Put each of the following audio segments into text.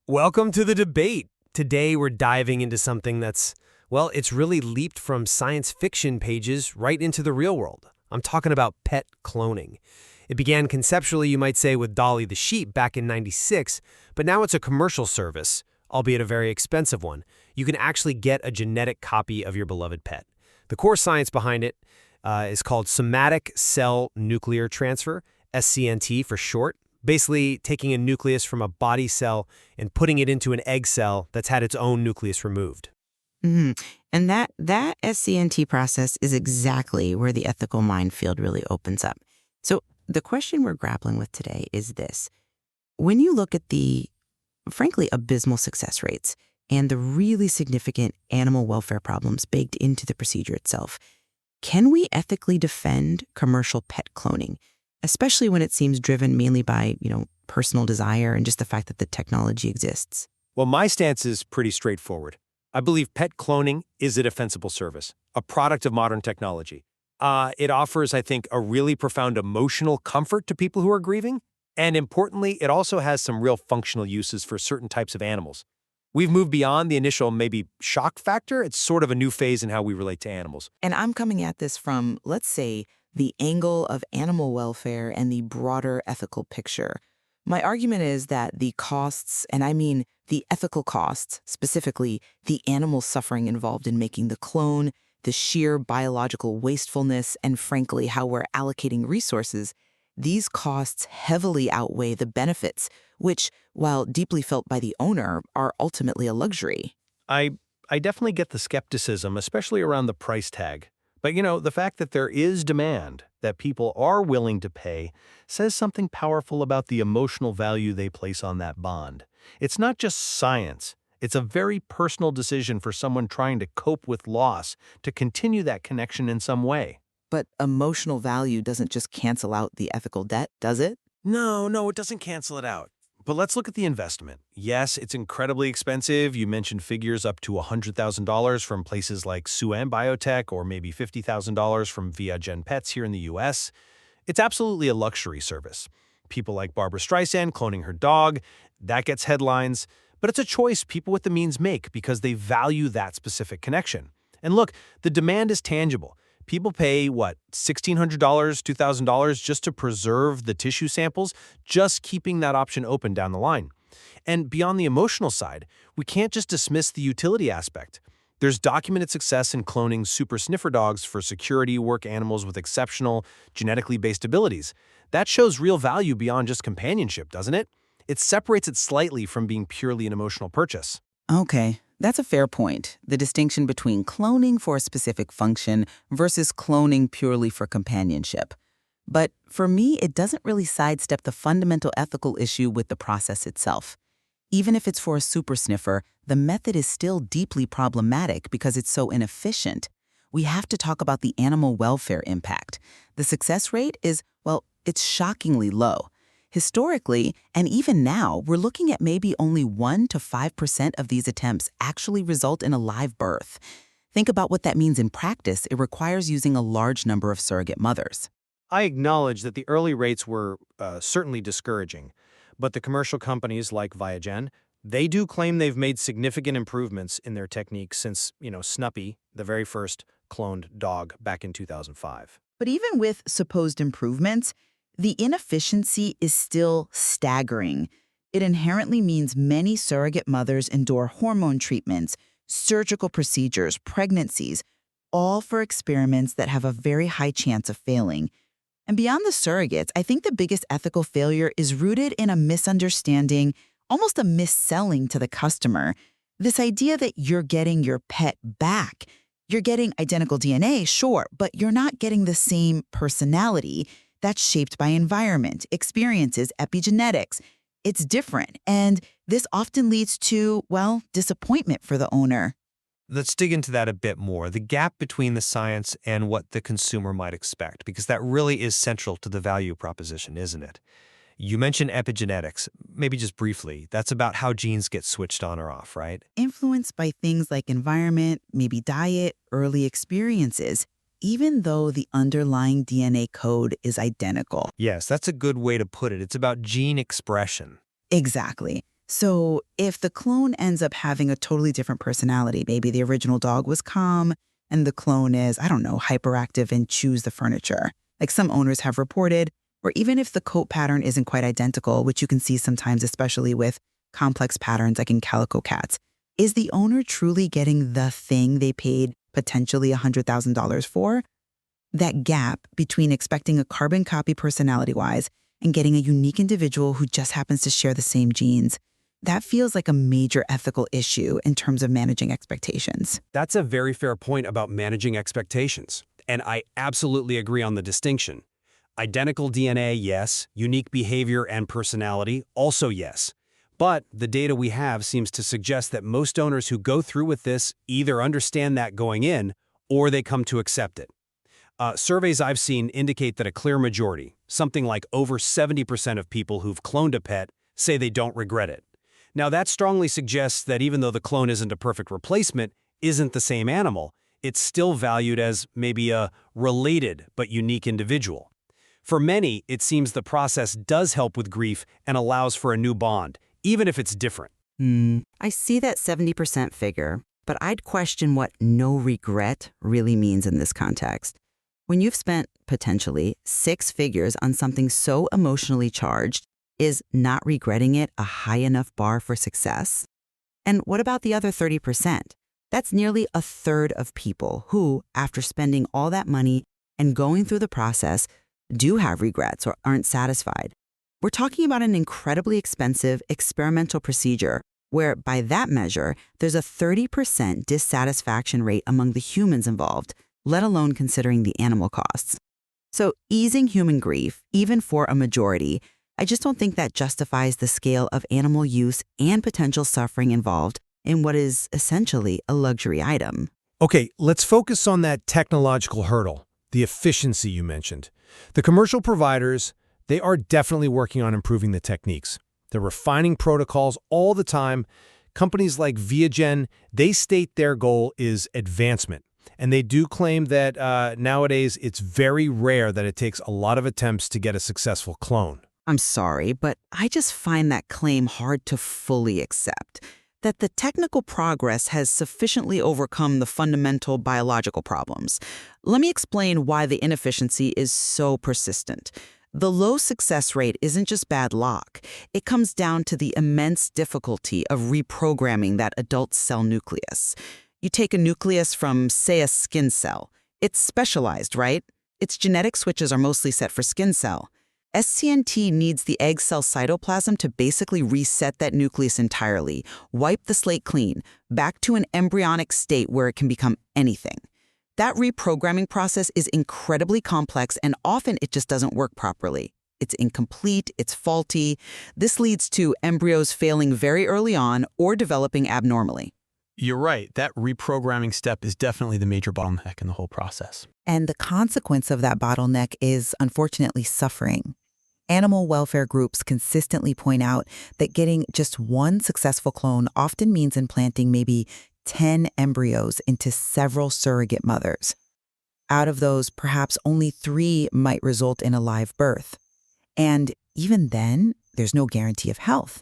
Welcome to the debate. Today we're diving into something it's really leaped from science fiction pages right into the real world. I'm talking about pet cloning. It began conceptually, you might say, with Dolly the sheep back in '96, but now it's a commercial service, albeit a very expensive one. You can actually get a genetic copy of your beloved pet. The core science behind it is called somatic cell nuclear transfer, SCNT for short. Basically taking a nucleus from a body cell and putting it into an egg cell that's had its own nucleus removed. hmm And that SCNT process is exactly where the ethical minefield really opens up. So the question we're grappling with today is this. When you look at the, frankly, abysmal success rates and the really significant animal welfare problems baked into the procedure itself, can we ethically defend commercial pet cloning, especially when it seems driven mainly by, personal desire and just the fact that the technology exists? Well, my stance is pretty straightforward. I believe pet cloning is a defensible service, a product of modern technology. It offers, I think, a really profound emotional comfort to people who are grieving. And importantly, it also has some real functional uses for certain types of animals. We've moved beyond the initial maybe shock factor. It's sort of a new phase in how we relate to animals. And I'm coming at this from, let's say, the angle of animal welfare and the broader ethical picture. My argument is that the costs, and I mean the ethical costs, specifically the animal suffering involved in making the clone, the sheer biological wastefulness, and frankly, how we're allocating resources, these costs heavily outweigh the benefits, which, while deeply felt by the owner, are ultimately a luxury. I definitely get the skepticism, especially around the price tag. But the fact that there is demand, that people are willing to pay, says something powerful about the emotional value they place on that bond. It's not just science. It's a very personal decision for someone trying to cope with loss, to continue that connection in some way. But emotional value doesn't just cancel out the ethical debt, does it? No, it doesn't cancel it out. But let's look at the investment. Yes, it's incredibly expensive. You mentioned figures up to $100,000 from places like Sooam Biotech or maybe $50,000 from ViaGen Pets here in the US. It's absolutely a luxury service. People like Barbara Streisand cloning her dog, that gets headlines. But it's a choice people with the means make because they value that specific connection. And look, the demand is tangible. People pay, $1,600, $2,000 just to preserve the tissue samples, just keeping that option open down the line. And beyond the emotional side, we can't just dismiss the utility aspect. There's documented success in cloning super sniffer dogs for security work animals with exceptional, genetically based abilities. That shows real value beyond just companionship, doesn't it? It separates it slightly from being purely an emotional purchase. Okay, that's a fair point. The distinction between cloning for a specific function versus cloning purely for companionship. But for me, it doesn't really sidestep the fundamental ethical issue with the process itself. Even if it's for a super sniffer, the method is still deeply problematic because it's so inefficient. We have to talk about the animal welfare impact. The success rate is, it's shockingly low. Historically, and even now, we're looking at maybe only 1 to 5% of these attempts actually result in a live birth. Think about what that means in practice. It requires using a large number of surrogate mothers. I acknowledge that the early rates were certainly discouraging, but the commercial companies like ViaGen, they do claim they've made significant improvements in their techniques since, Snuppy, the very first cloned dog back in 2005. But even with supposed improvements, the inefficiency is still staggering. It inherently means many surrogate mothers endure hormone treatments, surgical procedures, pregnancies, all for experiments that have a very high chance of failing. And beyond the surrogates, I think the biggest ethical failure is rooted in a misunderstanding, almost a mis-selling to the customer. This idea that you're getting your pet back. You're getting identical DNA, sure, but you're not getting the same personality. That's shaped by environment, experiences, epigenetics. It's different, and this often leads to, disappointment for the owner. Let's dig into that a bit more, the gap between the science and what the consumer might expect, because that really is central to the value proposition, isn't it? You mentioned epigenetics, maybe just briefly. That's about how genes get switched on or off, right? Influenced by things like environment, maybe diet, early experiences, even though the underlying DNA code is identical. Yes, that's a good way to put it. It's about gene expression. Exactly. So if the clone ends up having a totally different personality, maybe the original dog was calm and the clone is, I don't know, hyperactive and chews the furniture, like some owners have reported, or even if the coat pattern isn't quite identical, which you can see sometimes, especially with complex patterns like in calico cats, is the owner truly getting the thing they paid potentially $100,000 for? That gap between expecting a carbon copy personality-wise and getting a unique individual who just happens to share the same genes, that feels like a major ethical issue in terms of managing expectations. That's a very fair point about managing expectations, and I absolutely agree on the distinction. Identical DNA, yes. Unique behavior and personality, also yes. But the data we have seems to suggest that most owners who go through with this either understand that going in or they come to accept it. Surveys I've seen indicate that a clear majority, something like over 70% of people who've cloned a pet, say they don't regret it. Now, that strongly suggests that even though the clone isn't a perfect replacement, isn't the same animal, it's still valued as maybe a related but unique individual. For many, it seems the process does help with grief and allows for a new bond, even if it's different. I see that 70% figure, but I'd question what no regret really means in this context. When you've spent, potentially, 6 figures on something so emotionally charged, is not regretting it a high enough bar for success? And what about the other 30%? That's nearly a third of people who, after spending all that money and going through the process, do have regrets or aren't satisfied. We're talking about an incredibly expensive experimental procedure where, by that measure, there's a 30% dissatisfaction rate among the humans involved, let alone considering the animal costs. So easing human grief, even for a majority, I just don't think that justifies the scale of animal use and potential suffering involved in what is essentially a luxury item. Okay, let's focus on that technological hurdle, the efficiency you mentioned. The commercial providers, they are definitely working on improving the techniques. They're refining protocols all the time. Companies like ViaGen, they state their goal is advancement. And they do claim that nowadays it's very rare that it takes a lot of attempts to get a successful clone. I'm sorry, but I just find that claim hard to fully accept, that the technical progress has sufficiently overcome the fundamental biological problems. Let me explain why the inefficiency is so persistent. The low success rate isn't just bad luck. It comes down to the immense difficulty of reprogramming that adult cell nucleus. You take a nucleus from, say, a skin cell. It's specialized, right? Its genetic switches are mostly set for skin cell. SCNT needs the egg cell cytoplasm to basically reset that nucleus entirely, wipe the slate clean, back to an embryonic state where it can become anything. That reprogramming process is incredibly complex, and often it just doesn't work properly. It's incomplete, it's faulty. This leads to embryos failing very early on or developing abnormally. You're right. That reprogramming step is definitely the major bottleneck in the whole process. And the consequence of that bottleneck is, unfortunately, suffering. Animal welfare groups consistently point out that getting just one successful clone often means implanting maybe 10 embryos into several surrogate mothers. Out of those, perhaps only 3 might result in a live birth. And even then, there's no guarantee of health.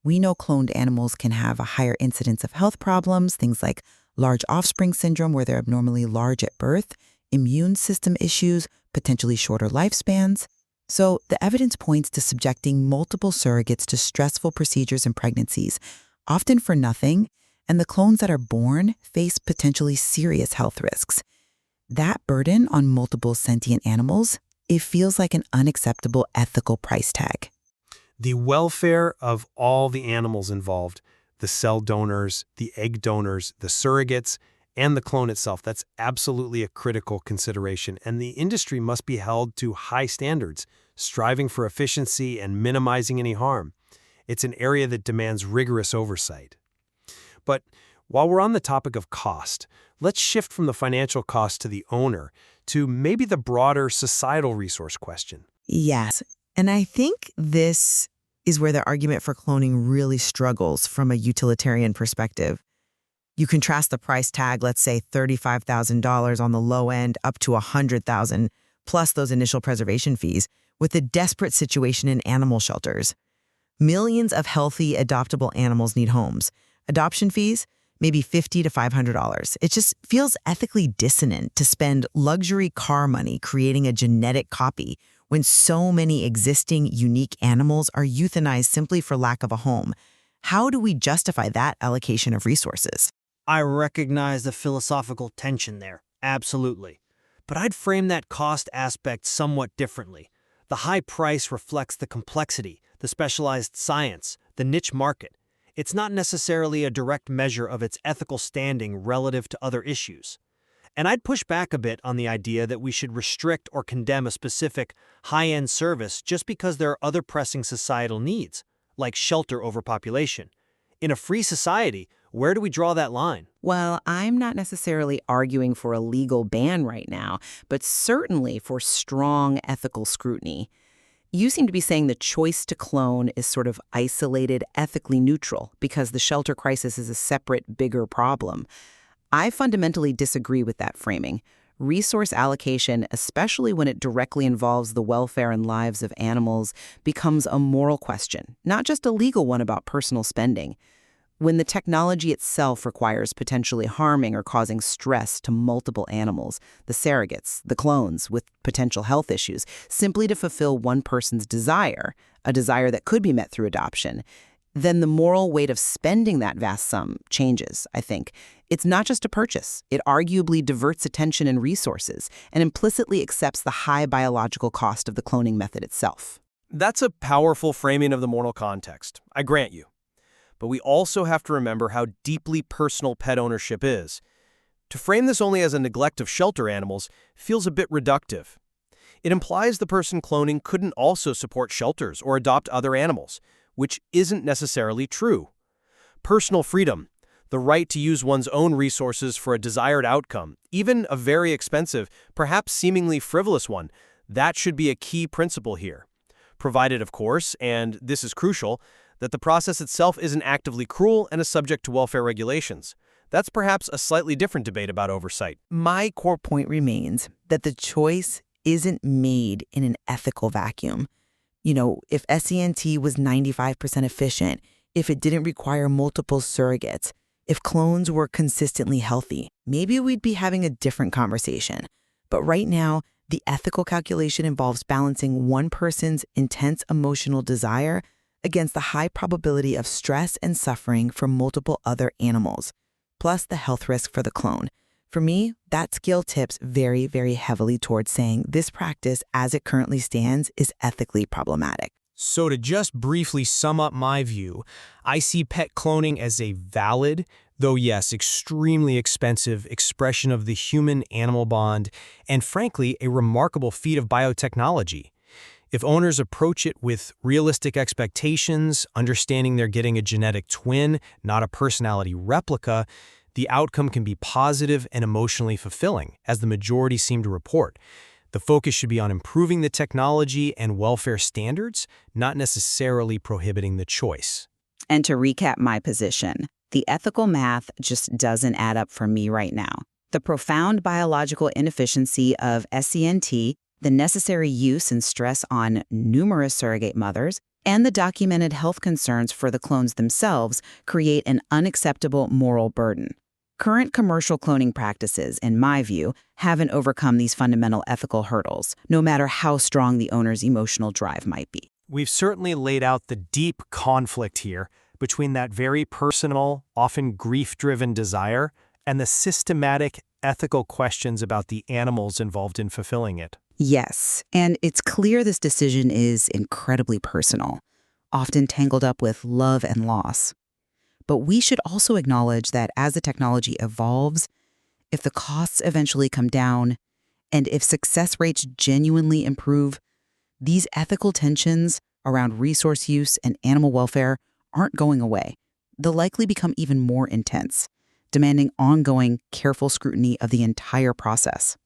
We know cloned animals can have a higher incidence of health problems, things like large offspring syndrome where they're abnormally large at birth, immune system issues, potentially shorter lifespans. So the evidence points to subjecting multiple surrogates to stressful procedures and pregnancies, often for nothing, and the clones that are born face potentially serious health risks. That burden on multiple sentient animals, it feels like an unacceptable ethical price tag. The welfare of all the animals involved, the cell donors, the egg donors, the surrogates, and the clone itself, that's absolutely a critical consideration, and the industry must be held to high standards, striving for efficiency and minimizing any harm. It's an area that demands rigorous oversight. But while we're on the topic of cost, let's shift from the financial cost to the owner to maybe the broader societal resource question. Yes, and I think this is where the argument for cloning really struggles from a utilitarian perspective. You contrast the price tag, let's say $35,000 on the low end up to $100,000, plus those initial preservation fees, with the desperate situation in animal shelters. Millions of healthy, adoptable animals need homes. Adoption fees? Maybe $50 to $500. It just feels ethically dissonant to spend luxury car money creating a genetic copy when so many existing, unique animals are euthanized simply for lack of a home. How do we justify that allocation of resources? I recognize the philosophical tension there, absolutely. But I'd frame that cost aspect somewhat differently. The high price reflects the complexity, the specialized science, the niche market. It's not necessarily a direct measure of its ethical standing relative to other issues. And I'd push back a bit on the idea that we should restrict or condemn a specific high-end service just because there are other pressing societal needs, like shelter overpopulation. In a free society, where do we draw that line? Well, I'm not necessarily arguing for a legal ban right now, but certainly for strong ethical scrutiny. You seem to be saying the choice to clone is sort of isolated, ethically neutral, because the shelter crisis is a separate, bigger problem. I fundamentally disagree with that framing. Resource allocation, especially when it directly involves the welfare and lives of animals, becomes a moral question, not just a legal one about personal spending. When the technology itself requires potentially harming or causing stress to multiple animals, the surrogates, the clones with potential health issues, simply to fulfill one person's desire, a desire that could be met through adoption, then the moral weight of spending that vast sum changes, I think. It's not just a purchase. It arguably diverts attention and resources and implicitly accepts the high biological cost of the cloning method itself. That's a powerful framing of the moral context, I grant you. But we also have to remember how deeply personal pet ownership is. To frame this only as a neglect of shelter animals feels a bit reductive. It implies the person cloning couldn't also support shelters or adopt other animals, which isn't necessarily true. Personal freedom, the right to use one's own resources for a desired outcome, even a very expensive, perhaps seemingly frivolous one, that should be a key principle here. Provided, of course, and this is crucial, that the process itself isn't actively cruel and is subject to welfare regulations. That's perhaps a slightly different debate about oversight. My core point remains that the choice isn't made in an ethical vacuum. If SENT was 95% efficient, if it didn't require multiple surrogates, if clones were consistently healthy, maybe we'd be having a different conversation. But right now, the ethical calculation involves balancing one person's intense emotional desire against the high probability of stress and suffering for multiple other animals, plus the health risk for the clone. For me, that scale tips very, very heavily towards saying this practice, as it currently stands, is ethically problematic. So to just briefly sum up my view, I see pet cloning as a valid, though yes, extremely expensive expression of the human-animal bond, and frankly, a remarkable feat of biotechnology. If owners approach it with realistic expectations, understanding they're getting a genetic twin, not a personality replica, the outcome can be positive and emotionally fulfilling, as the majority seem to report. The focus should be on improving the technology and welfare standards, not necessarily prohibiting the choice. And to recap my position, the ethical math just doesn't add up for me right now. The profound biological inefficiency of SENT, the necessary use and stress on numerous surrogate mothers, and the documented health concerns for the clones themselves create an unacceptable moral burden. Current commercial cloning practices, in my view, haven't overcome these fundamental ethical hurdles, no matter how strong the owner's emotional drive might be. We've certainly laid out the deep conflict here between that very personal, often grief-driven desire and the systematic ethical questions about the animals involved in fulfilling it. Yes, and it's clear this decision is incredibly personal, often tangled up with love and loss. But we should also acknowledge that as the technology evolves, if the costs eventually come down, and if success rates genuinely improve, these ethical tensions around resource use and animal welfare aren't going away. They'll likely become even more intense, demanding ongoing, careful scrutiny of the entire process.